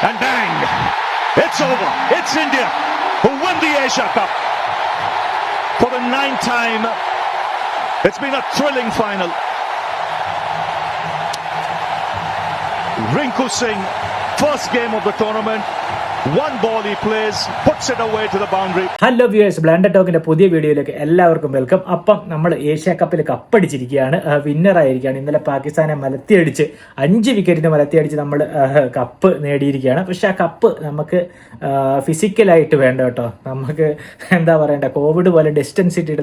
And bang! It's over. It's India who win the Asia Cup for the 9th time. It's been a thrilling final. Rinku Singh, first game of the tournament. One ball he plays, puts it away to the boundary. Hello viewers, Blender ടോക്കിന്റെ പുതിയ വീഡിയോയിലേക്ക് എല്ലാവർക്കും welcome. അപ്പം നമ്മൾ Asia കപ്പിൽ കപ്പടിച്ചിരിക്കുകയാണ്, winner ആയിരിക്കുകയാണ്. ഇന്നലെ പാകിസ്ഥാനെ മലത്തിയടിച്ച് 5 വിക്കറ്റിന് മലത്തിയടിച്ച് നമ്മൾ കപ്പ് നേടിയിരിക്കുകയാണ്. പക്ഷെ ആ കപ്പ് നമുക്ക് ഫിസിക്കലായിട്ട് വേണ്ട കേട്ടോ. നമുക്ക് എന്താ പറയണ്ട, കോവിഡ് പോലെ ഡിസ്റ്റൻസ് ഇട്ടിട്ട്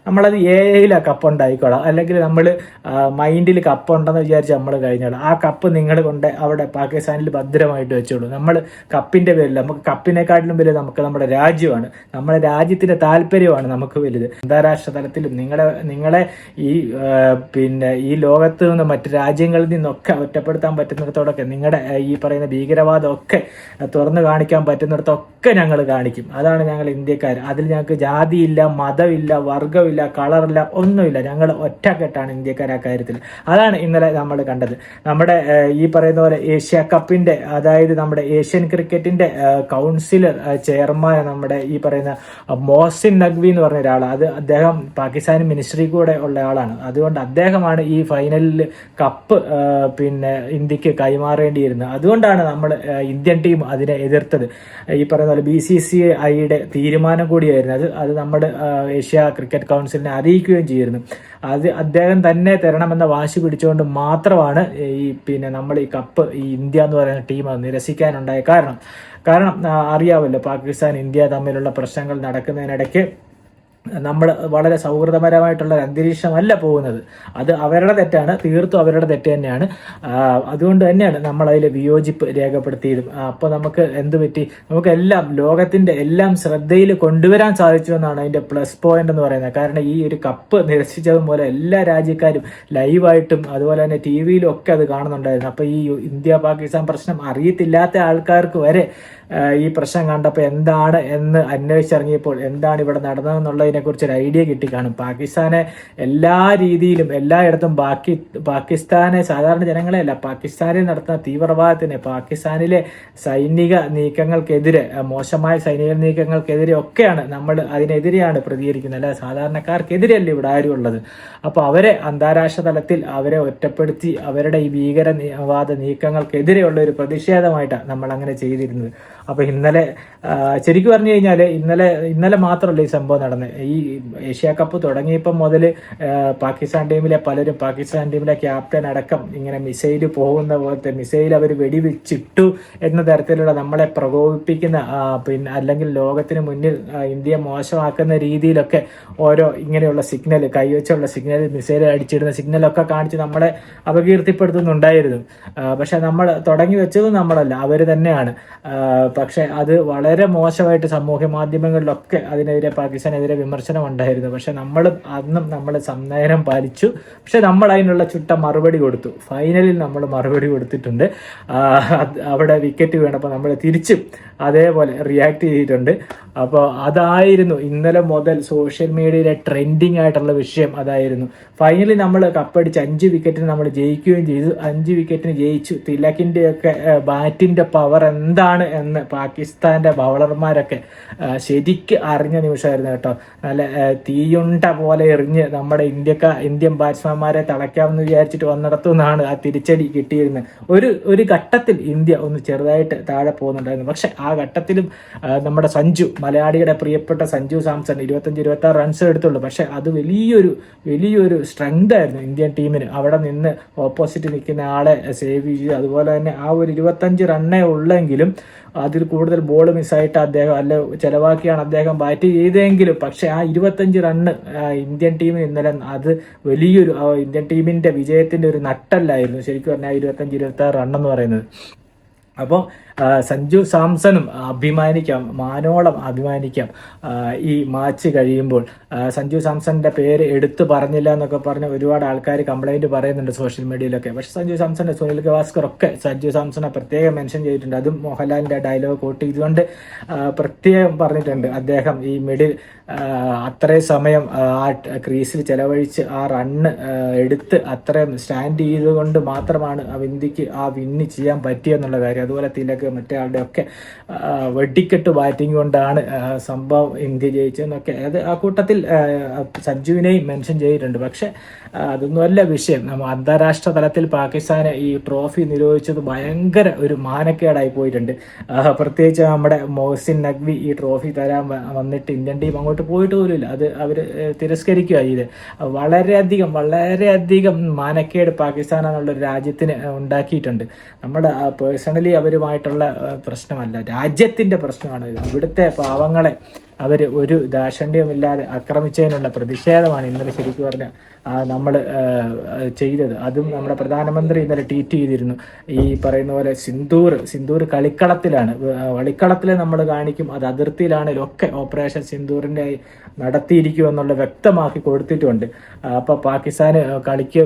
നമ്മളത് ഏയിലാണ് കപ്പ് ഉണ്ടായിക്കോളാം, അല്ലെങ്കിൽ നമ്മൾ മൈൻഡിൽ കപ്പ് ഉണ്ടെന്ന് വിചാരിച്ച് നമ്മൾ കഴിഞ്ഞോളാം. ആ കപ്പ് നിങ്ങൾ കൊണ്ട് അവിടെ പാകിസ്ഥാനിൽ ഭദ്രമായിട്ട് വെച്ചോളൂ. നമ്മൾ കപ്പിന്റെ പേരില്ല, നമുക്ക് കപ്പിനെക്കാട്ടിലും വലുത് നമുക്ക് നമ്മുടെ രാജ്യമാണ്, നമ്മുടെ രാജ്യത്തിന്റെ താല്പര്യമാണ് നമുക്ക് വലുത്. അന്താരാഷ്ട്ര തലത്തിലും നിങ്ങളെ ഈ ലോകത്ത് നിന്ന് മറ്റു രാജ്യങ്ങളിൽ നിന്നൊക്കെ ഒറ്റപ്പെടുത്താൻ പറ്റുന്നിടത്തോടൊക്കെ, നിങ്ങളുടെ ഈ പറയുന്ന ഭീകരവാദം ഒക്കെ തുറന്നു കാണിക്കാൻ പറ്റുന്നിടത്തൊക്കെ ഞങ്ങൾ കാണിക്കും. അതാണ് ഞങ്ങൾ ഇന്ത്യക്കാർ. അതിൽ ഞങ്ങൾക്ക് ജാതിയില്ല, മതമില്ല, വർഗമില്ല, കളറില്ല, ഒന്നുമില്ല. ഞങ്ങൾ ഒറ്റക്കെട്ടാണ് ഇന്ത്യക്കാർ ആ കാര്യത്തിൽ. അതാണ് ഇന്നലെ നമ്മൾ കണ്ടത്. നമ്മുടെ ഈ പറയുന്ന പോലെ ഏഷ്യ കപ്പിന്റെ, അതായത് നമ്മുടെ ഏഷ്യൻ ക്രിക്കറ്റിന്റെ കൗൺസിലർ ചെയർമാൻ നമ്മുടെ ഈ പറയുന്ന മോഹസിൻ നഖ്വി എന്ന് പറഞ്ഞ ഒരാളാണ്. അദ്ദേഹം പാകിസ്ഥാൻ മിനിസ്ട്രി കൂടെ ഉള്ള ആളാണ്. അതുകൊണ്ട് അദ്ദേഹമാണ് ഈ ഫൈനലിൽ കപ്പ് ഇന്ത്യക്ക് കൈമാറേണ്ടിയിരുന്നത്. അതുകൊണ്ടാണ് നമ്മൾ ഇന്ത്യൻ ടീം അതിനെ എതിർത്തത്. ഈ പറയുന്ന പോലെ BCCIയുടെ തീരുമാനം കൂടിയായിരുന്നു അത് നമ്മൾ ഏഷ്യ ക്രിക്കറ്റ് കൗൺസിലിനെ അറിയിക്കുകയും ചെയ്തിരുന്നു. അത് അദ്ദേഹം തന്നെ തരണമെന്ന വാശി പിടിച്ചുകൊണ്ട് മാത്രമാണ് നമ്മൾ ഈ കപ്പ്, ഈ ഇന്ത്യ എന്ന് പറയുന്ന ടീം നിരസിക്കാനുണ്ടായ കാരണം അറിയാമല്ലോ, പാകിസ്ഥാൻ ഇന്ത്യ തമ്മിലുള്ള പ്രശ്നങ്ങൾ നടക്കുന്നതിനിടയ്ക്ക് നമ്മൾ വളരെ സൗഹൃദപരമായിട്ടുള്ള ഒരു അന്തരീക്ഷമല്ല പോകുന്നത്. അത് അവരുടെ തെറ്റാണ്, തീർത്തും അവരുടെ തെറ്റ് തന്നെയാണ്. അതുകൊണ്ട് തന്നെയാണ് നമ്മൾ അതിൽ വിയോജിപ്പ് രേഖപ്പെടുത്തിയതും. അപ്പോൾ നമുക്ക് എന്ത് പറ്റി, നമുക്കെല്ലാം ലോകത്തിന്റെ എല്ലാം ശ്രദ്ധയിൽ കൊണ്ടുവരാൻ സാധിച്ചു എന്നാണ് അതിന്റെ പ്ലസ് പോയിന്റ് എന്ന് പറയുന്നത്. കാരണം ഈ ഒരു കപ്പ് നിരസിച്ചതുപോലെ എല്ലാ രാജ്യക്കാരും ലൈവായിട്ടും അതുപോലെ തന്നെ TV-യിലും ഒക്കെ അത് കാണുന്നുണ്ടായിരുന്നു. അപ്പോൾ ഈ ഇന്ത്യ പാകിസ്ഥാൻ പ്രശ്നം അറിയത്തില്ലാത്ത ആൾക്കാർക്ക് വരെ ഈ പ്രശ്നം കണ്ടപ്പോൾ എന്താണ് എന്ന് അന്വേഷിച്ചിറങ്ങിയപ്പോൾ എന്താണ് ഇവിടെ നടന്നതെന്നുള്ളതിനെ കുറിച്ച് ഒരു ഐഡിയ കിട്ടിക്കാണും. പാകിസ്ഥാനെ എല്ലാ രീതിയിലും എല്ലായിടത്തും പാകിസ്ഥാനെ സാധാരണ ജനങ്ങളെയല്ല, പാകിസ്ഥാനിൽ നടത്തുന്ന തീവ്രവാദത്തിന്, പാകിസ്ഥാനിലെ സൈനിക നീക്കങ്ങൾക്കെതിരെ, മോശമായ സൈനിക നീക്കങ്ങൾക്കെതിരെ ഒക്കെയാണ് നമ്മൾ അതിനെതിരെയാണ് പ്രതികരിക്കുന്നത്. അല്ല, സാധാരണക്കാർക്കെതിരെയല്ല ഇവിടെ ആരും ഉള്ളത്. അപ്പോൾ അവരെ അന്താരാഷ്ട്ര തലത്തിൽ അവരെ ഒറ്റപ്പെടുത്തി അവരുടെ ഈ ഭീകരവാദ നീക്കങ്ങൾക്കെതിരെയുള്ള ഒരു പ്രതിഷേധമായിട്ടാണ് നമ്മൾ അങ്ങനെ ചെയ്തിരുന്നത്. അപ്പൊ ഇന്നലെ ശരിക്കും പറഞ്ഞു കഴിഞ്ഞാൽ ഇന്നലെ മാത്രമല്ല ഈ സംഭവം നടന്നത്. ഈ ഏഷ്യ കപ്പ് തുടങ്ങിയപ്പം മുതൽ പാകിസ്ഥാൻ ടീമിലെ പലരും, പാകിസ്ഥാൻ ടീമിലെ ക്യാപ്റ്റൻ അടക്കം ഇങ്ങനെ മിസൈൽ പോകുന്ന പോലത്തെ മിസൈൽ അവർ വെടിവെച്ചിട്ടു എന്ന തരത്തിലുള്ള നമ്മളെ പ്രകോപിപ്പിക്കുന്ന അല്ലെങ്കിൽ ലോകത്തിന് മുന്നിൽ ഇന്ത്യയെ മോശമാക്കുന്ന രീതിയിലൊക്കെ ഓരോ ഇങ്ങനെയുള്ള സിഗ്നൽ, കൈവച്ചുള്ള സിഗ്നൽ, മിസൈൽ അടിച്ചിടുന്ന സിഗ്നലൊക്കെ കാണിച്ച് നമ്മളെ അപകീർത്തിപ്പെടുത്തുന്നുണ്ടായിരുന്നു. പക്ഷെ നമ്മൾ തുടങ്ങി വെച്ചതും നമ്മളല്ല, അവർ തന്നെയാണ്. പക്ഷെ അത് വളരെ മോശമായിട്ട് സമൂഹ മാധ്യമങ്ങളിലൊക്കെ അതിനെതിരെ, പാകിസ്ഥാനെതിരെ വിമർശനം ഉണ്ടായിരുന്നു. പക്ഷെ അന്നും നമ്മൾ സംനയനം പാലിച്ചു. പക്ഷെ നമ്മൾ അതിനുള്ള ചുട്ട മറുപടി കൊടുത്തു. ഫൈനലിൽ നമ്മൾ മറുപടി കൊടുത്തിട്ടുണ്ട്. അവിടെ വിക്കറ്റ് വീണപ്പോൾ നമ്മൾ തിരിച്ചും അതേപോലെ റിയാക്ട് ചെയ്തിട്ടുണ്ട്. അപ്പോൾ അതായിരുന്നു ഇന്നലെ മുതൽ സോഷ്യൽ മീഡിയയിലെ ട്രെൻഡിങ് ആയിട്ടുള്ള വിഷയം. അതായിരുന്നു ഫൈനലിൽ നമ്മൾ കപ്പടിച്ച് 5 വിക്കറ്റിന് നമ്മൾ ജയിക്കുകയും ചെയ്തു. 5 വിക്കറ്റിന് ജയിച്ചു. തിലകിന്റെ ഒക്കെ ബാറ്റിന്റെ പവർ എന്താണ് എന്ന് പാകിസ്ഥാന്റെ ബൗളർമാരൊക്കെ ശരിക്ക് അറിഞ്ഞ നിമിഷമായിരുന്നു കേട്ടോ. നല്ല തീയുണ്ട പോലെ എറിഞ്ഞ് നമ്മുടെ ഇന്ത്യൻ ബാറ്റ്സ്മാൻമാരെ തളയ്ക്കാമെന്ന് വിചാരിച്ചിട്ട് വന്നിടത്തു നിന്നാണ് ആ തിരിച്ചടി കിട്ടിയിരുന്നത്. ഒരു ഘട്ടത്തിൽ ഇന്ത്യ ഒന്ന് ചെറുതായിട്ട് താഴെ പോകുന്നുണ്ടായിരുന്നു. പക്ഷെ ആ ഘട്ടത്തിലും നമ്മുടെ മലയാളിയുടെ പ്രിയപ്പെട്ട സഞ്ജു സാംസൺ 25-26 റൺസ് എടുത്തുള്ളൂ. പക്ഷെ അത് വലിയൊരു സ്ട്രെങ്ത് ആയിരുന്നു ഇന്ത്യൻ ടീമിന്. അവിടെ നിന്ന് ഓപ്പോസിറ്റ് നിൽക്കുന്ന ആളെ സേവ് ചെയ്ത്, അതുപോലെ തന്നെ ആ ഒരു 25 റണ്ണേ ഉള്ളെങ്കിലും അതിൽ കൂടുതൽ ബോൾ മിസ്സായിട്ട് ചെലവാക്കിയാണ് അദ്ദേഹം ബാറ്റ് ചെയ്തെങ്കിലും, പക്ഷെ ആ 25 റണ്ണ് ഇന്ത്യൻ ടീമിന് ഇന്നലെ അത് വലിയൊരു ഇന്ത്യൻ ടീമിന്റെ വിജയത്തിന്റെ ഒരു നട്ടല്ലായിരുന്നു ശരിക്കും പറഞ്ഞാൽ 25-26 റണ്ണെന്ന് പറയുന്നത്. അപ്പോൾ സഞ്ജു സാംസണും അഭിമാനിക്കാം, മാനോളം അഭിമാനിക്കാം. ഈ മാച്ച് കഴിയുമ്പോൾ സഞ്ജു സാംസണിന്റെ പേര് എടുത്തു പറഞ്ഞില്ല എന്നൊക്കെ പറഞ്ഞ് ഒരുപാട് ആൾക്കാർ കംപ്ലൈന്റ് പറയുന്നുണ്ട് സോഷ്യൽ മീഡിയയിലൊക്കെ. പക്ഷെ സഞ്ജു സാംസൺ, സുനിൽ ഗവാസ്കർ ഒക്കെ സഞ്ജു സാംസണെ പ്രത്യേകം മെൻഷൻ ചെയ്തിട്ടുണ്ട്. അതും മോഹൻലാലിന്റെ ഡയലോഗ് കോട്ട് ചെയ്തുകൊണ്ട് പ്രത്യേകം പറഞ്ഞിട്ടുണ്ട്. അദ്ദേഹം ഈ മിഡിൽ അത്രയും സമയം ആ ക്രീസിൽ ചെലവഴിച്ച് ആ റണ്ണ് എടുത്ത് അത്രയും സ്റ്റാൻഡ് ചെയ്തുകൊണ്ട് മാത്രമാണ് ഇന്ത്യക്ക് ആ വിന്ന് ചെയ്യാൻ പറ്റിയെന്നുള്ള കാര്യം. അതുപോലെ തിലക് മറ്റേ ആളുടെ ഒക്കെ വെടിക്കെട്ട് ബാറ്റിംഗ് കൊണ്ടാണ് സംഭവം ഇന്ത്യ ജയിച്ചതെന്നൊക്കെ അത് ആ കൂട്ടത്തിൽ സഞ്ജുവിനെയും മെൻഷൻ ചെയ്തിട്ടുണ്ട്. പക്ഷെ അതൊന്നുമല്ല വിഷയം. നമ്മൾ അന്താരാഷ്ട്ര തലത്തിൽ പാകിസ്ഥാന് ഈ ട്രോഫി നിരോധിച്ചത് ഭയങ്കര ഒരു മാനക്കേടായി പോയിട്ടുണ്ട്. പ്രത്യേകിച്ച് നമ്മുടെ മൊഹസിൻ നഖ്വി ഈ ട്രോഫി തരാൻ വന്നിട്ട് ഇന്ത്യൻ ടീം അങ്ങോട്ട് പോയിട്ട് പോലുമില്ല. അത് അവർ തിരസ്കരിക്കുക ചെയ്ത്. വളരെയധികം മാനക്കേട് പാകിസ്ഥാൻ എന്നുള്ളൊരു രാജ്യത്തിന് ഉണ്ടാക്കിയിട്ടുണ്ട്. നമ്മുടെ പേഴ്സണലി അവരുമായിട്ടുള്ള പ്രശ്നമല്ല, രാജ്യത്തിൻ്റെ പ്രശ്നമാണ്. ഇവിടുത്തെ പാവങ്ങളെ അവർ ഒരു ദാക്ഷണ്യമില്ലാതെ ആക്രമിച്ചതിനുള്ള പ്രതിഷേധമാണ് ഇന്നലെ ശരിക്കും പറഞ്ഞാൽ നമ്മൾ ചെയ്തത്. അതും നമ്മുടെ പ്രധാനമന്ത്രി ഇന്നലെ ട്വീറ്റ് ചെയ്തിരുന്നു. ഈ പറയുന്ന പോലെ സിന്ദൂർ കളിക്കളത്തിലാണ്, കളിക്കളത്തിൽ നമ്മൾ കാണിക്കും, അത് അതിർത്തിയിലാണെങ്കിലും ഒക്കെ ഓപ്പറേഷൻ സിന്ദൂറിൻ്റെ നടത്തിയിരിക്കുമെന്നുള്ള വ്യക്തമാക്കി കൊടുത്തിട്ടുണ്ട്. അപ്പോൾ പാകിസ്ഥാന് കളിക്ക്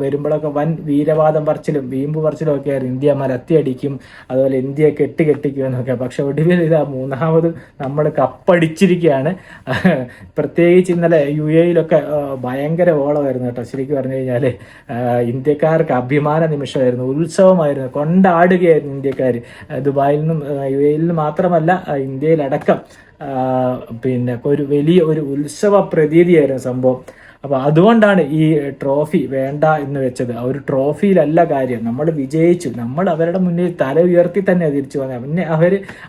വരുമ്പോഴൊക്കെ വൻ വീരവാദം പറച്ചിലും വീമ്പ് പറച്ചിലും ഒക്കെ ആയിരുന്നു. ഇന്ത്യ മലത്തിയടിക്കും, അതുപോലെ ഇന്ത്യയെ കെട്ടിക്കുമെന്നൊക്കെ. പക്ഷെ ഒടുവിൽ ഇതാ മൂന്നാമത് നമ്മൾ കപ്പടിച്ചിരിക്കുകയാണ്. പ്രത്യേകിച്ച് ഇന്നലെ UAE-യിലൊക്കെ ഭയങ്കര ഓളമായിരുന്നു കേട്ടോ. ശരിക്കും പറഞ്ഞു കഴിഞ്ഞാൽ ഇന്ത്യക്കാർക്ക് അഭിമാന നിമിഷമായിരുന്നു, ഉത്സവമായിരുന്നു, കൊണ്ടാടുകയായിരുന്നു ഇന്ത്യക്കാർ. ദുബായിൽ നിന്നും UAE-യിൽ നിന്നും മാത്രമല്ല ഇന്ത്യയിലടക്കം പിന്നെ ഒരു വലിയ ഒരു ഉത്സവ പ്രതീതിയായിരുന്നു സംഭവം. അപ്പോൾ അതുകൊണ്ടാണ് ഈ ട്രോഫി വേണ്ട എന്ന് വെച്ചത്. ഒരു ട്രോഫിയിലല്ല കാര്യം, നമ്മൾ വിജയിച്ചു, നമ്മൾ അവരുടെ മുന്നിൽ തല ഉയർത്തി തന്നെ തിരിച്ചു വന്നത്. പിന്നെ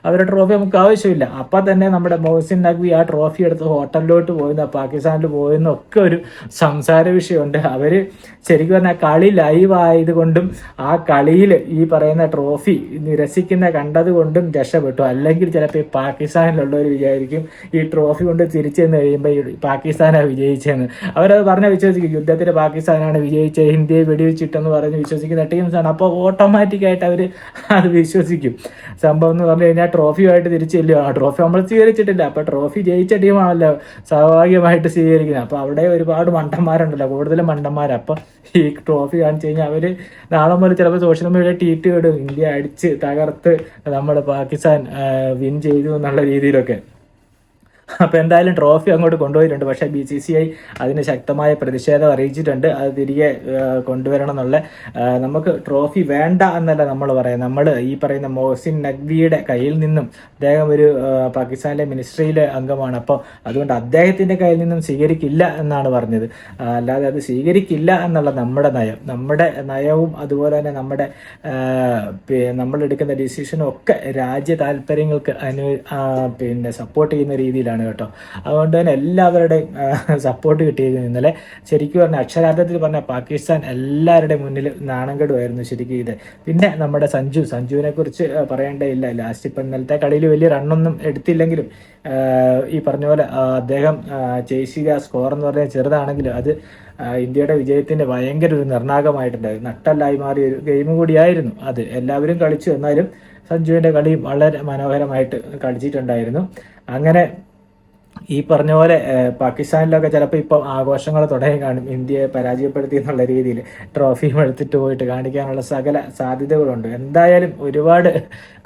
അവരുടെ ട്രോഫി നമുക്ക് ആവശ്യമില്ല. അപ്പം തന്നെ നമ്മുടെ മൊഹസിൻ നഖ്വി ആ ട്രോഫി എടുത്ത് ഹോട്ടലിലോട്ട് പോയെന്നോ പാകിസ്ഥാനിൽ പോയെന്നോ ഒക്കെ ഒരു സംസാര വിഷയമുണ്ട്. അവർ ശരിക്കും പറഞ്ഞാൽ കളി ലൈവ് ആയതുകൊണ്ടും ആ കളിയിൽ ഈ പറയുന്ന ട്രോഫി നിരസിക്കുന്ന കണ്ടത് കൊണ്ടും രക്ഷപ്പെട്ടു. അല്ലെങ്കിൽ ചിലപ്പോൾ ഈ പാകിസ്ഥാനിലുള്ളവർ വിചാരിക്കും ഈ ട്രോഫി കൊണ്ട് തിരിച്ചു ചെന്ന് കഴിയുമ്പോൾ ഈ പാകിസ്ഥാനാണ് വിജയിച്ചതെന്ന്. അവരത് പറഞ്ഞാൽ വിശ്വസിക്കും. യുദ്ധത്തിൽ പാകിസ്ഥാനാണ് വിജയിച്ചത്, ഇന്ത്യയെ വെടിവെച്ചിട്ടെന്ന് പറഞ്ഞ് വിശ്വസിക്കുന്ന ടീംസാണ്. അപ്പോൾ ഓട്ടോമാറ്റിക്കായിട്ട് അവർ അത് വിശ്വസിക്കും. സംഭവം എന്ന് പറഞ്ഞു കഴിഞ്ഞാൽ ട്രോഫിയുമായിട്ട് തിരിച്ചില്ല, ആ ട്രോഫി നമ്മൾ സ്വീകരിച്ചിട്ടില്ല. അപ്പോൾ ട്രോഫി ജയിച്ച ടീമാണല്ലോ സ്വാഭാവികമായിട്ട് സ്വീകരിക്കുന്നത്. അപ്പോൾ അവിടെ ഒരുപാട് മണ്ടന്മാരുണ്ടല്ലോ, കൂടുതലും മണ്ടന്മാർ. അപ്പം ഈ ട്രോഫി കാണിച്ചു കഴിഞ്ഞാൽ അവർ നാളെ മുതൽ ചിലപ്പോൾ സോഷ്യൽ മീഡിയ ട്വീറ്റ് ഇടും, ഇന്ത്യ അടിച്ച് തകർത്ത് നമ്മൾ പാകിസ്ഥാൻ വിൻ ചെയ്തു എന്നുള്ള രീതിയിലൊക്കെ. അപ്പോൾ എന്തായാലും ട്രോഫി അങ്ങോട്ട് കൊണ്ടുപോയിട്ടുണ്ട്. പക്ഷേ BCCI അതിന് ശക്തമായ പ്രതിഷേധം അറിയിച്ചിട്ടുണ്ട്. അത് തിരികെ കൊണ്ടുവരണം എന്നുള്ള. നമുക്ക് ട്രോഫി വേണ്ട എന്നല്ല നമ്മൾ പറയുന്നത്. നമ്മൾ ഈ പറയുന്ന മൊഹസിൻ നഖ്വിയുടെ കയ്യിൽ നിന്നും, അദ്ദേഹം ഒരു പാകിസ്ഥാനിലെ മിനിസ്ട്രിയിലെ അംഗമാണ്, അപ്പോൾ അതുകൊണ്ട് അദ്ദേഹത്തിൻ്റെ കയ്യിൽ നിന്നും സ്വീകരിക്കില്ല എന്നാണ് പറഞ്ഞത്. അല്ലാതെ അത് സ്വീകരിക്കില്ല എന്നുള്ള നമ്മുടെ നയവും അതുപോലെ തന്നെ നമ്മളെടുക്കുന്ന ഡിസിഷനും ഒക്കെ രാജ്യ താല്പര്യങ്ങൾക്ക് പിന്നെ സപ്പോർട്ട് ചെയ്യുന്ന രീതിയിലാണ് കേട്ടോ. അതുകൊണ്ട് തന്നെ എല്ലാവരുടെയും സപ്പോർട്ട് കിട്ടിയിരുന്നു ഇന്നലെ. ശരിക്കും പറഞ്ഞാൽ അക്ഷരാർത്ഥത്തിൽ പറഞ്ഞാൽ പാകിസ്ഥാൻ എല്ലാവരുടെയും മുന്നിൽ നാണംകെടുമായിരുന്നു ശരിക്കും ഇത്. പിന്നെ നമ്മുടെ സഞ്ജുവിനെ കുറിച്ച് പറയേണ്ടതില്ല. ലാസ്റ്റ് ഇപ്പം ഇന്നലത്തെ കളിയിൽ വലിയ റണ്ണൊന്നും എടുത്തില്ലെങ്കിലും ഈ പറഞ്ഞ പോലെ അദ്ദേഹം ചേസ് ചെയ്ത സ്കോർ എന്ന് പറഞ്ഞാൽ ചെറുതാണെങ്കിലും അത് ഇന്ത്യയുടെ വിജയത്തിന് ഭയങ്കര ഒരു നിർണായകമായിട്ടുണ്ടായിരുന്നു. നട്ടല്ലായി മാറിയ ഒരു ഗെയിം കൂടിയായിരുന്നു അത്. എല്ലാവരും കളിച്ചു, എന്നാലും സഞ്ജുവിൻ്റെ കളി വളരെ മനോഹരമായിട്ട് കളിച്ചിട്ടുണ്ടായിരുന്നു. അങ്ങനെ ഈ പറഞ്ഞ പോലെ പാകിസ്ഥാനിലൊക്കെ ചിലപ്പോൾ ഇപ്പം ആഘോഷങ്ങൾ തുടങ്ങി കാണും, ഇന്ത്യയെ പരാജയപ്പെടുത്തി എന്നുള്ള രീതിയിൽ ട്രോഫിയും എടുത്തിട്ട് പോയിട്ട് കാണിക്കാനുള്ള സകല സാധ്യതകളുണ്ട്. എന്തായാലും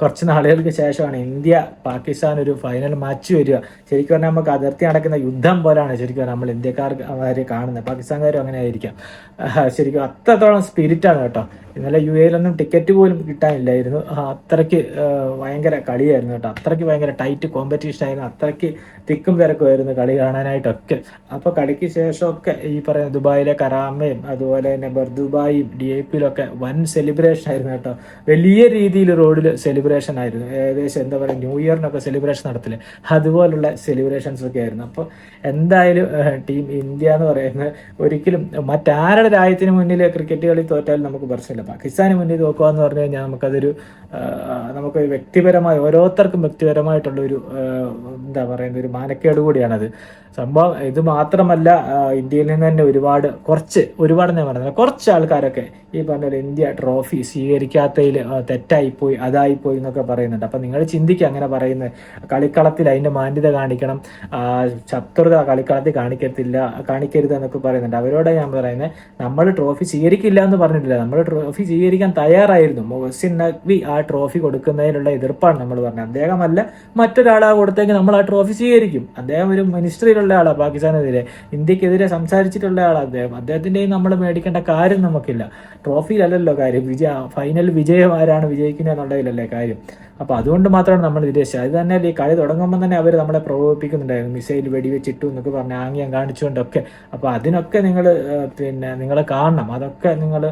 കുറച്ച് നാളുകൾക്ക് ശേഷമാണ് ഇന്ത്യ പാകിസ്ഥാൻ ഒരു ഫൈനൽ മാച്ച് വരിക. ശരിക്കും പറഞ്ഞാൽ നമുക്ക് അതിർത്തി നടക്കുന്ന യുദ്ധം പോലാണ് ശരിക്കും പറഞ്ഞാൽ നമ്മൾ ഇന്ത്യക്കാർ കാണുന്നത്. പാകിസ്ഥാൻകാരും അങ്ങനെ ആയിരിക്കാം. ശരിക്കും അത്രത്തോളം സ്പിരിറ്റാണ് കേട്ടോ. ഇന്നലെ UAE-യിലൊന്നും ടിക്കറ്റ് പോലും കിട്ടാനില്ലായിരുന്നു. അത്രയ്ക്ക് ഭയങ്കര കളിയായിരുന്നു കേട്ടോ. അത്രയ്ക്ക് ഭയങ്കര ടൈറ്റ് കോമ്പറ്റീഷൻ ആയിരുന്നു. അത്രയ്ക്ക് തിക്കും തിരക്കുമായിരുന്നു കളി കാണാനായിട്ടൊക്കെ. അപ്പോൾ കളിക്ക് ശേഷമൊക്കെ ഈ പറയുന്ന ദുബായിലെ കറാമയും അതുപോലെ തന്നെ ബർദുബായും DIP-യിലൊക്കെ വൻ സെലിബ്രേഷൻ ആയിരുന്നു കേട്ടോ. വലിയ രീതിയിൽ റോഡിൽ സെലിബ്രേഷൻ ആയിരുന്നു. ഏകദേശം എന്താ പറയുക, ന്യൂ ഇയറിനൊക്കെ സെലിബ്രേഷൻ നടത്തില്ലേ, അതുപോലുള്ള സെലിബ്രേഷൻസ് ഒക്കെ ആയിരുന്നു. അപ്പോൾ എന്തായാലും ടീം ഇന്ത്യ എന്ന് പറയുന്നത് ഒരിക്കലും മറ്റാരുടെ രാജ്യത്തിന് മുന്നിൽ ക്രിക്കറ്റ് കളി തോറ്റാലും നമുക്ക് പ്രശ്നമില്ല. പാകിസ്ഥാന് മുന്നിൽ തോക്കുക എന്ന് പറഞ്ഞു കഴിഞ്ഞാൽ നമുക്ക് വ്യക്തിപരമായി ഓരോരുത്തർക്കും വ്യക്തിപരമായിട്ടുള്ളൊരു എന്താ പറയുന്നത് ഒരു മാനക്കേട് കൂടിയാണത് സംഭവം. ഇത് മാത്രമല്ല, ഇന്ത്യയിൽ നിന്ന് തന്നെ ഒരുപാട് ഞാൻ പറഞ്ഞത് കുറച്ച് ആൾക്കാരൊക്കെ ഈ പറഞ്ഞ പോലെ ഇന്ത്യ ട്രോഫി സ്വീകരിക്കാത്തതിൽ തെറ്റായിപ്പോയി, അതായിപ്പോയി എന്നൊക്കെ പറയുന്നുണ്ട്. അപ്പം നിങ്ങൾ ചിന്തിക്കുക, അങ്ങനെ പറയുന്നത് കളിക്കളത്തിൽ അതിൻ്റെ മാന്യത കാണിക്കണം, ശത്രുത കളിക്കളത്തിൽ കാണിക്കരുത് എന്നൊക്കെ പറയുന്നുണ്ട്. അവരോട് ഞാൻ പറയുന്നത്, നമ്മൾ ട്രോഫി സ്വീകരിക്കില്ല എന്ന് പറഞ്ഞിട്ടില്ല, നമ്മൾ ട്രോഫി സ്വീകരിക്കാൻ തയ്യാറായിരുന്നു. മൊഹസിൻ നഖ്വി ആ ട്രോഫി കൊടുക്കുന്നതിനുള്ള എതിർപ്പാണ് നമ്മൾ പറഞ്ഞത്. അദ്ദേഹമല്ല മറ്റൊരാളാ കൊടുത്തെങ്കിൽ നമ്മൾ ആ ട്രോഫി സ്വീകരിക്കും. അദ്ദേഹം ഒരു മിനിസ്ട്രിയിലുള്ള ആളാണ് പാകിസ്ഥാനെതിരെ, ഇന്ത്യക്കെതിരെ സംസാരിച്ചിട്ടുള്ള ആളാണ് അദ്ദേഹത്തിൻ്റെ നമ്മൾ മേടിക്കേണ്ട കാര്യം നമുക്കില്ല. ട്രോഫിയിലല്ലല്ലോ കാര്യം, ഫൈനൽ വിജയം ആരാണ് വിജയിക്കുന്നത് എന്നുള്ളതിലല്ലേ കാര്യം. അപ്പോൾ അതുകൊണ്ട് മാത്രമാണ് നമ്മൾ വിദേശിച്ചത്. അത് തന്നെ ഈ കളി തുടങ്ങുമ്പോൾ തന്നെ അവർ നമ്മളെ പ്രകോപിപ്പിക്കുന്നുണ്ടായിരുന്നു, മിസൈൽ വെടിവെച്ചിട്ടു എന്നൊക്കെ പറഞ്ഞ് ആംഗ്യം കാണിച്ചുകൊണ്ടൊക്കെ. അപ്പോൾ അതിനൊക്കെ നിങ്ങൾ കാണണം, അതൊക്കെ നിങ്ങൾ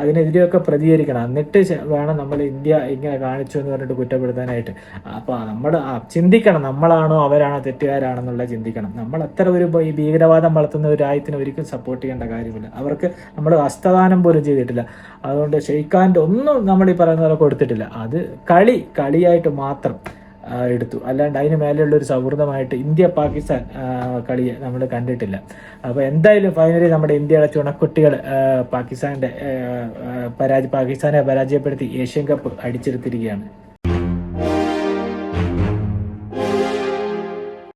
അതിനെതിരെയൊക്കെ പ്രതികരിക്കണം. എന്നിട്ട് വേണം നമ്മൾ ഇന്ത്യ ഇങ്ങനെ കാണിച്ചു എന്ന് പറഞ്ഞിട്ട് കുറ്റപ്പെടുത്താനായിട്ട്. അപ്പോൾ നമ്മൾ ചിന്തിക്കണം, നമ്മളാണോ അവരാണോ തെറ്റുകാരാണെന്നുള്ള ചിന്തിക്കണം. നമ്മൾ അത്ര ഒരു ഈ ഭീകരവാദം വളർത്തുന്ന ഒരു രാജ്യത്തിന് ഒരിക്കലും സപ്പോർട്ട് ചെയ്യേണ്ട കാര്യമില്ല. അവർക്ക് നമ്മൾ ഹസ്തദാനം പോലും ചെയ്തിട്ടില്ല. അതുകൊണ്ട് ഷെയ്ഖാൻ്റെ ഒന്നും നമ്മൾ ഈ പറയുന്ന പോലെ കൊടുത്തിട്ടില്ല. അത് കളിയായിട്ട് മാത്രം എടുത്തു, അല്ലാണ്ട് അതിന് മേലെയുള്ള ഒരു സൗഹൃദമായിട്ട് ഇന്ത്യ പാകിസ്ഥാൻ കളിയെ നമ്മൾ കണ്ടിട്ടില്ല. അപ്പോൾ എന്തായാലും ഫൈനലി നമ്മുടെ ഇന്ത്യയുടെ ചുണക്കുട്ടികൾ പാകിസ്ഥാനെ പരാജയപ്പെടുത്തി ഏഷ്യൻ കപ്പ് അടിച്ചെടുത്തിരിക്കുകയാണ്.